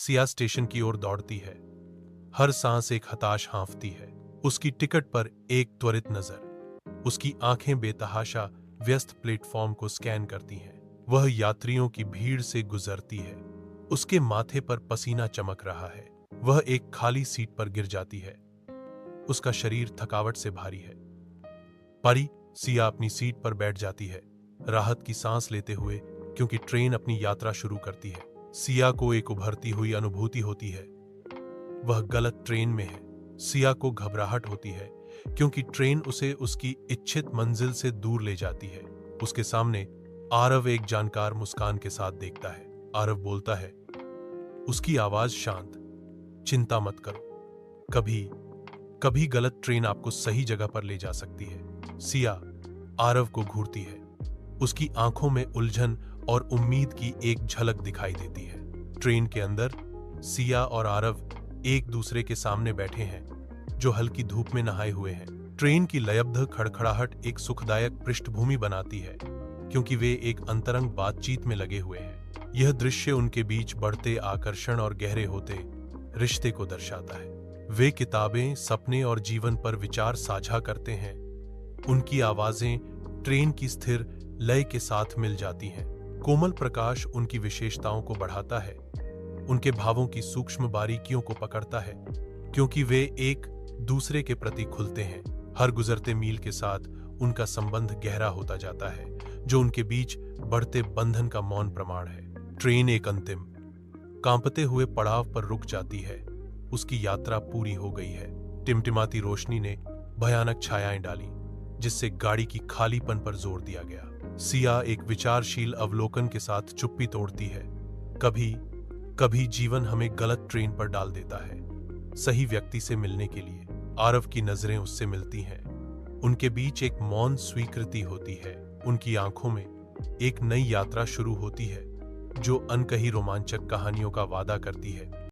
Siya station की ओर दौड़ती है। हर सांस एक हताश हाँफती है। उसकी टिकट पर एक त्वरित नजर। उसकी आंखें बेतहाशा व्यस्त प्लेटफॉर्म को स्कैन करती हैं। वह यात्रियों की भीड़ से गुजरती है। उसके माथे पर पसीना चमक रहा है। वह एक खाली सीट पर गिर जाती है। उसका शरीर थकावट से भारी है। परी, सिया अपनी सीट पर बैठ जाती है, राहत की सांस लेते हुए, क्योंकि ट्रेन अपनी यात्रा शुरू करती है। सिया को एक उभरती हुई अनुभूति होती है। वह गलत ट्रेन में है। सिया को घबराहट होती है, क्योंकि ट्रेन उसे उसकी इच्छित मंजिल से दूर ले जाती है। उसके सामने आरव एक जानकार मुस्कान के साथ देखता है। आरव बोलता है, उसकी आवाज शांत, चिंता मत करो, कभी कभी गलत ट्रेन आपको सही जगह पर ले जा सकती है। सिया आरव को घूरती है। उसकी आंखों में उलझन और उम्मीद की एक झलक दिखाई देती है। ट्रेन के अंदर सिया और आरव एक दूसरे के सामने बैठे हैं, जो हल्की धूप में नहाए हुए हैं। ट्रेन की लयबद्ध खड़खड़ाहट एक सुखदायक पृष्ठभूमि बनाती है, क्योंकि वे एक अंतरंग बातचीत में लगे हुए हैं। यह दृश्य उनके बीच बढ़ते आकर्षण और गहरे होते रिश्ते को दर्शाता है। वे किताबें, सपने और जीवन पर विचार साझा करते हैं। उनकी आवाजें ट्रेन की स्थिर लय के साथ मिल जाती हैं। कोमल प्रकाश उनकी विशेषताओं को बढ़ाता है, उनके भावों की सूक्ष्म बारीकियों को पकड़ता है, क्योंकि वे एक दूसरे के प्रति खुलते हैं। हर गुजरते मील के साथ उनका संबंध गहरा होता जाता है, जो उनके बीच बढ़ते बंधन का मौन प्रमाण है। ट्रेन एक अंतिम, कांपते हुए पड़ाव पर रुक जाती है। उसकी यात्रा पूरी हो गई है। टिमटिमाती रोशनी ने भयानक छायाएं डाली, जिससे गाड़ी की खालीपन पर जोर दिया गया। सिया एक विचारशील अवलोकन के साथ चुप्पी तोड़ती है। कभी कभी जीवन हमें गलत ट्रेन पर डाल देता है, सही व्यक्ति से मिलने के लिए। आरव की नजरें उससे मिलती हैं। उनके बीच एक मौन स्वीकृति होती है। उनकी आंखों में एक नई यात्रा शुरू होती है, जो अनकही रोमांचक कहानियों का वादा करती है।